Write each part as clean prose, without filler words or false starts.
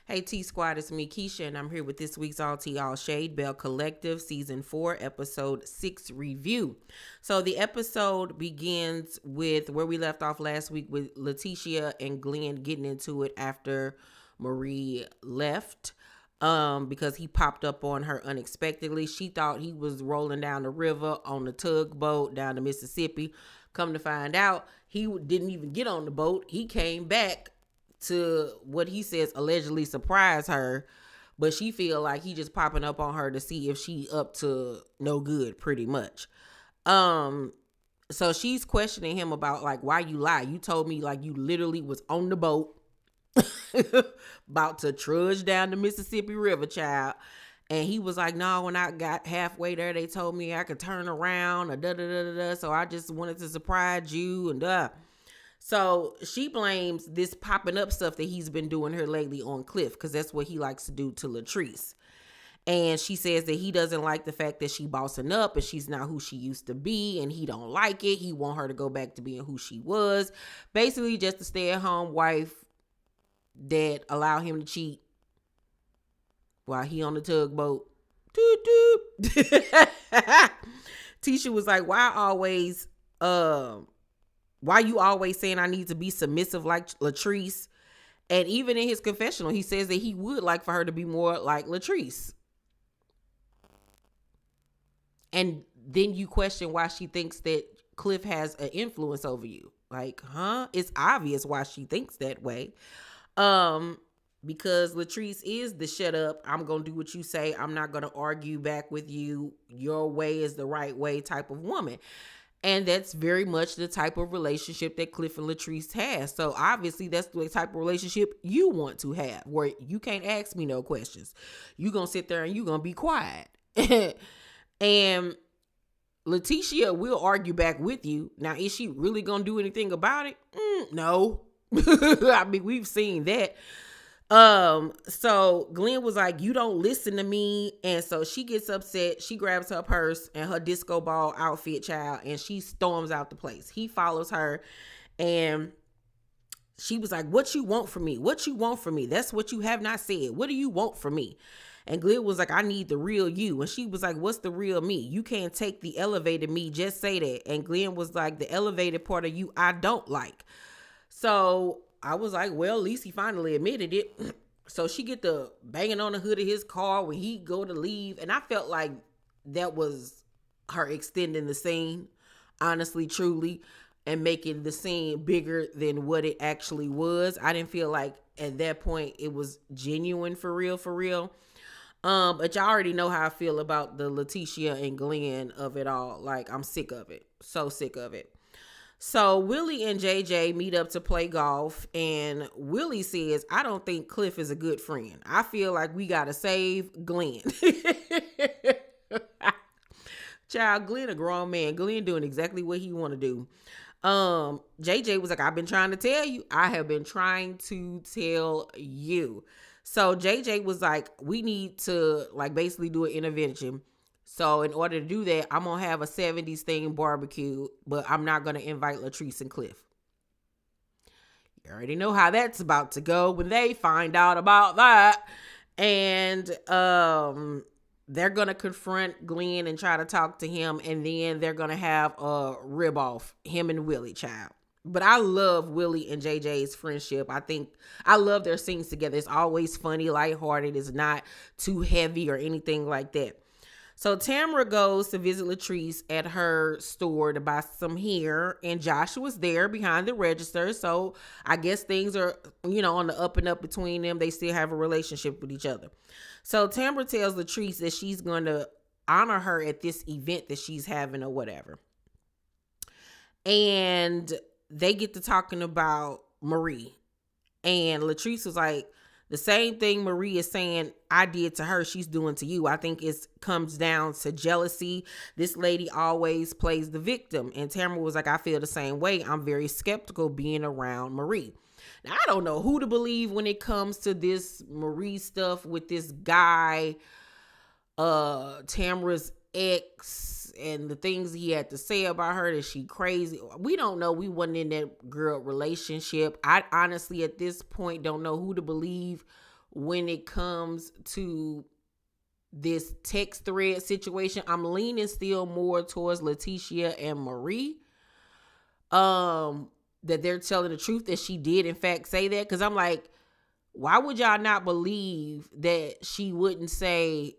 Hey T Squad, it's me Keisha, and I'm here with this week's All Tea All Shade Belle Collective Season 4, Episode 6 review. So the episode begins with where we left off last week with Letitia and Glenn getting into it after Marie left. Because he popped up on her unexpectedly. She thought he was rolling down the river on the tugboat down to Mississippi. Come to find out, he didn't even get on the boat. He came back to what he says allegedly surprise her, but she feel like he just popping up on her to see if she up to no good, pretty much. So she's questioning him about like, why you lie? You told me like you literally was on the boat about to trudge down the Mississippi River, child. And he was like, no, when I got halfway there, they told me I could turn around, or da-da-da-da-da, so I just wanted to surprise you, and duh. So she blames this popping up stuff that he's been doing here lately on Cliff, because that's what he likes to do to Latrice. And she says that he doesn't like the fact that she bossing up and she's not who she used to be, and he don't like it. He want her to go back to being who she was. Basically just a stay-at-home wife that allow him to cheat while he on the tugboat. Toot toot. Tisha was like, why you always saying I need to be submissive like Latrice? And even in his confessional, he says that he would like for her to be more like Latrice. And then you question why she thinks that Cliff has an influence over you. Like, huh? It's obvious why she thinks that way. Because Latrice is the shut up, I'm going to do what you say, I'm not going to argue back with you, your way is the right way type of woman. And that's very much the type of relationship that Cliff and Latrice has. So obviously that's the type of relationship you want to have, where you can't ask me no questions. You going to sit there and you going to be quiet. And Letitia will argue back with you. Now, is she really going to do anything about it? No. I mean, we've seen that. So Glenn was like, you don't listen to me. And so she gets upset. She grabs her purse and her disco ball outfit, child, and she storms out the place. He follows her, and she was like, what you want from me? What you want from me? That's what you have not said. What do you want from me? And Glenn was like, I need the real you. And she was like, what's the real me? You can't take the elevated me. Just say that. And Glenn was like, the elevated part of you I don't like. So I was like, well, at least he finally admitted it. So she get the banging on the hood of his car when he go to leave. And I felt like that was her extending the scene, honestly, truly, and making the scene bigger than what it actually was. I didn't feel like at that point it was genuine for real, for real. But y'all already know how I feel about the Letitia and Glenn of it all. Like, I'm sick of it. So sick of it. So Willie and JJ meet up to play golf, and Willie says, I don't think Cliff is a good friend. I feel like we got to save Glenn. Child, Glenn a grown man. Glenn doing exactly what he want to do. JJ was like, I've been trying to tell you. I have been trying to tell you. So JJ was like, we need to like basically do an intervention. So in order to do that, I'm going to have a 70s themed barbecue, but I'm not going to invite Latrice and Cliff. You already know how that's about to go when they find out about that. And they're going to confront Glenn and try to talk to him, and then they're going to have a rib off, him and Willie, child. But I love Willie and JJ's friendship. I love their scenes together. It's always funny, lighthearted. It's not too heavy or anything like that. So Tamara goes to visit Latrice at her store to buy some hair, and Joshua's there behind the register. So I guess things are, on the up and up between them. They still have a relationship with each other. So Tamara tells Latrice that she's going to honor her at this event that she's having or whatever. And they get to talking about Marie. And Latrice was like, the same thing Marie is saying I did to her, she's doing to you. I think it comes down to jealousy. This lady always plays the victim. And Tamara was like, I feel the same way. I'm very skeptical being around Marie. Now, I don't know who to believe when it comes to this Marie stuff with this guy, Tamara's ex, and the things he had to say about her, that she crazy. We don't know. We wasn't in that girl relationship. I honestly at this point don't know who to believe when it comes to this text thread situation. I'm leaning still more towards Letitia and Marie. That they're telling the truth, that she did in fact say that. Because I'm like, why would y'all not believe that she wouldn't say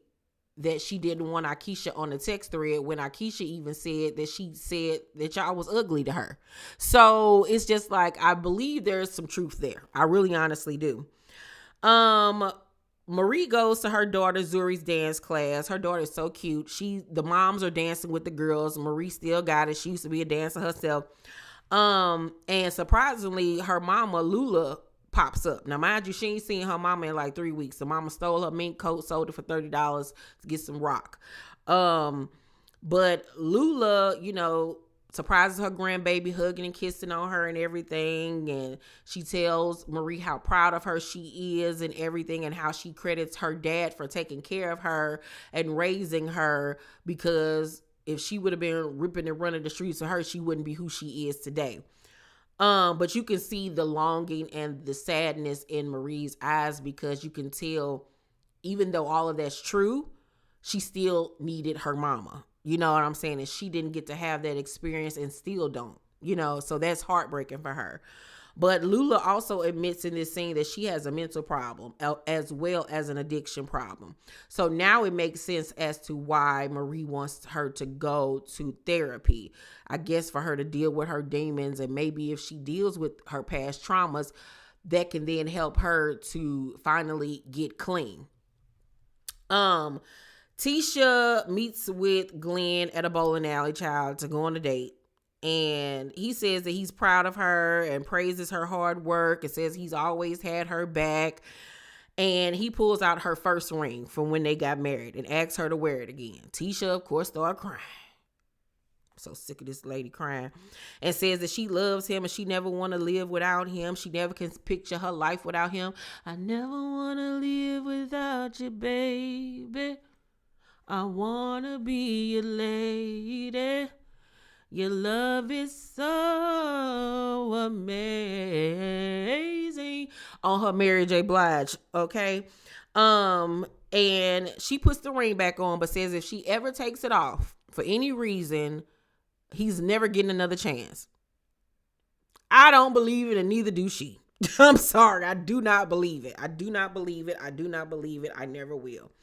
that she didn't want Akeisha on the text thread when Akeisha even said that she said that y'all was ugly to her? So it's just like, I believe there's some truth there. I really honestly do. Marie goes to her daughter Zuri's dance class. Her daughter is so cute. The moms are dancing with the girls. Marie still got it. She used to be a dancer herself. And surprisingly, her mama Lula pops up. Now, mind you, she ain't seen her mama in like 3 weeks. The mama stole her mink coat, sold it for $30 to get some rock. But Lula, surprises her grandbaby, hugging and kissing on her and everything. And she tells Marie how proud of her she is and everything, and how she credits her dad for taking care of her and raising her, because if she would have been ripping and running the streets of her, she wouldn't be who she is today. But you can see the longing and the sadness in Marie's eyes, because you can tell, even though all of that's true, she still needed her mama. You know what I'm saying? And she didn't get to have that experience and still don't, so that's heartbreaking for her. But Lula also admits in this scene that she has a mental problem as well as an addiction problem. So now it makes sense as to why Marie wants her to go to therapy. I guess for her to deal with her demons, and maybe if she deals with her past traumas, that can then help her to finally get clean. Tisha meets with Glenn at a bowling alley, child, to go on a date. And he says that he's proud of her and praises her hard work and says he's always had her back. And he pulls out her first ring from when they got married and asks her to wear it again. Tisha, of course, started crying. I'm so sick of this lady crying. And says that she loves him and she never want to live without him. She never can picture her life without him. I never want to live without you, baby. I want to be your lady. Your love is so amazing. On her Mary J. Blige, okay? And she puts the ring back on, but says if she ever takes it off for any reason, he's never getting another chance. I don't believe it, and neither do she. I'm sorry. I do not believe it. I do not believe it. I do not believe it. I never will.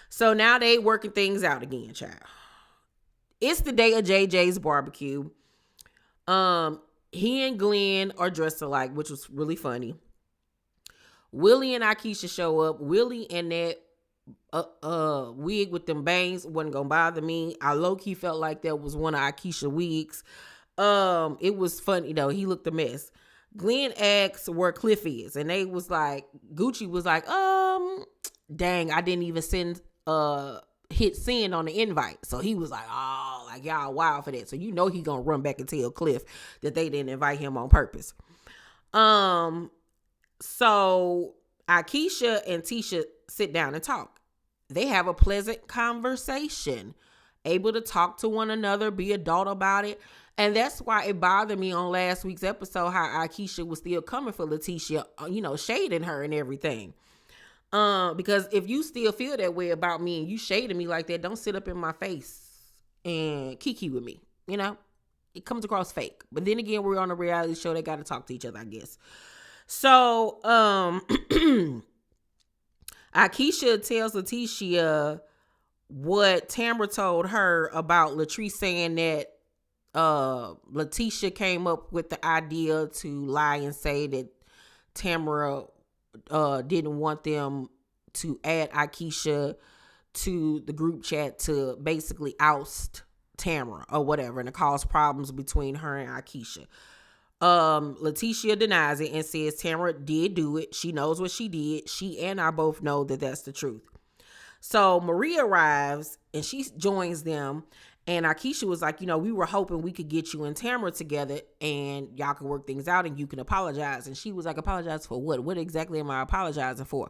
So now they working things out again, child. It's the day of JJ's barbecue. He and Glenn are dressed alike, which was really funny. Willie and Akeisha show up. Willie and that wig with them bangs wasn't gonna bother me. I low-key felt like that was one of Akeisha wigs. It was funny though. He looked a mess. Glenn asked where Cliff is, and they was like, Gucci was like, dang, I didn't even hit send on the invite. So he was like, oh, like y'all wild for that. So he gonna run back and tell Cliff that they didn't invite him on purpose. So Akeisha and Tisha sit down and talk. They have a pleasant conversation, able to talk to one another, be adult about it. And that's why it bothered me on last week's episode how Akeisha was still coming for Letitia, shading her and everything. Because if you still feel that way about me and you shading me like that, don't sit up in my face and kiki with me. It comes across fake. But then again, we're on a reality show. They got to talk to each other, I guess. So, Akeisha tells Letitia what Tamra told her about Latrice saying that Letitia came up with the idea to lie and say that Tamra didn't want them to add Akeisha to the group chat to basically oust Tamra or whatever, and to cause problems between her and Akeisha. Letitia denies it and says Tamra did do it. She knows what she did. She and I both know that that's the truth. So Maria arrives and she joins them. And Akeisha was like, we were hoping we could get you and Tamara together and y'all could work things out and you can apologize. And she was like, apologize for what? What exactly am I apologizing for?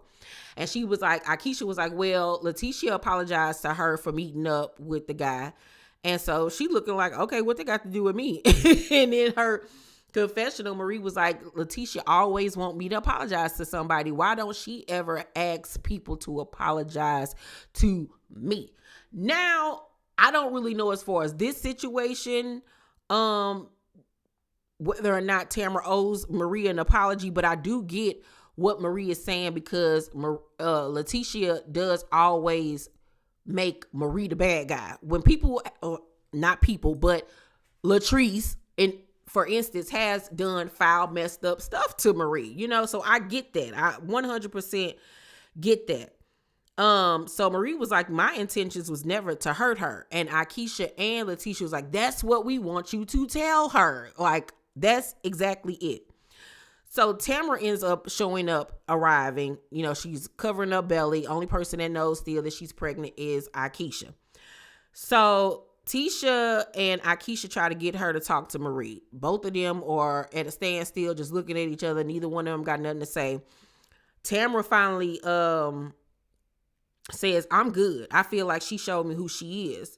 And she was like, Akeisha was like, well, Letitia apologized to her for meeting up with the guy. And so she looking like, okay, what they got to do with me? And then her confessional, Marie was like, Letitia always want me to apologize to somebody. Why don't she ever ask people to apologize to me? Now, I don't really know as far as this situation, whether or not Tamara owes Maria an apology, but I do get what Marie is saying, because Letitia does always make Marie the bad guy. When people, not people, but Latrice, for instance, has done foul, messed up stuff to Marie, so I get that. I 100% get that. So Marie was like, my intentions was never to hurt her. And Akeisha and Letitia was like, that's what we want you to tell her. Like, that's exactly it. So Tamara ends up arriving. She's covering up belly. Only person that knows still that she's pregnant is Akeisha. So Tisha and Akeisha try to get her to talk to Marie. Both of them are at a standstill, just looking at each other. Neither one of them got nothing to say. Tamara finally says, I'm good. I feel like she showed me who she is.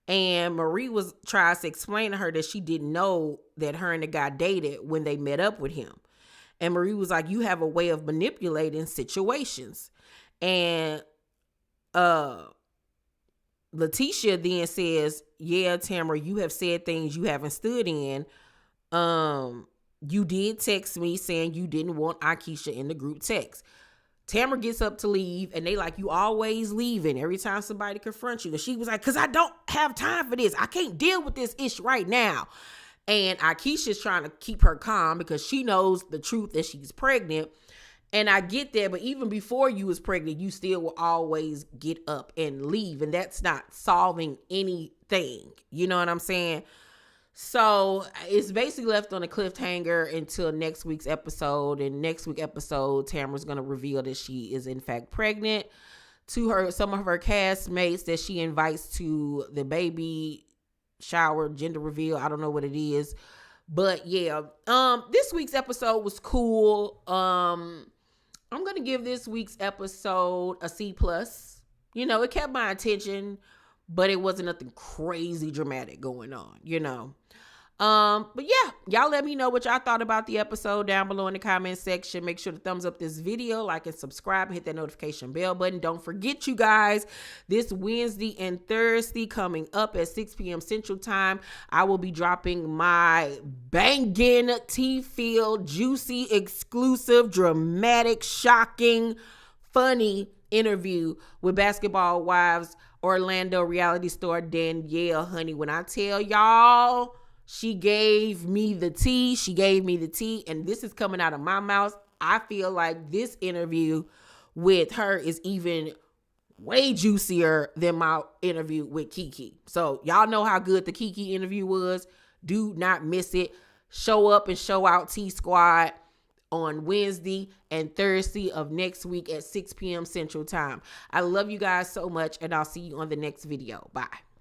And Marie tries to explain to her that she didn't know that her and the guy dated when they met up with him. And Marie was like, you have a way of manipulating situations. And Letitia then says, yeah, Tamara, you have said things you haven't stood in. You did text me saying you didn't want Akeisha in the group text. Tamara gets up to leave, and they like, you always leaving every time somebody confronts you. And she was like, because I don't have time for this. I can't deal with this issue right now. And Akeisha's trying to keep her calm because she knows the truth that she's pregnant. And I get that, but even before you was pregnant, you still will always get up and leave. And that's not solving anything. You know what I'm saying? So it's basically left on a cliffhanger until next week's episode. And next week's episode, Tamara's going to reveal that she is in fact pregnant to some of her castmates that she invites to the baby shower, gender reveal. I don't know what it is. But yeah, this week's episode was cool. I'm going to give this week's episode a C+. It kept my attention, but it wasn't nothing crazy dramatic going on, But yeah, y'all let me know what y'all thought about the episode down below in the comment section. Make sure to thumbs up this video, like and subscribe, and hit that notification bell button. Don't forget, you guys, this Wednesday and Thursday coming up at 6 p.m. Central Time, I will be dropping my banging, tea-filled, juicy, exclusive, dramatic, shocking, funny interview with Basketball Wives Orlando reality star Danielle. Honey, when I tell y'all, she gave me the tea. And this is coming out of my mouth. I feel like this interview with her is even way juicier than my interview with Kiki. So y'all know how good the Kiki interview was. Do not miss it. Show up and show out T Squad on Wednesday and Thursday of next week at 6 p.m. Central Time. I love you guys so much, and I'll see you on the next video. Bye.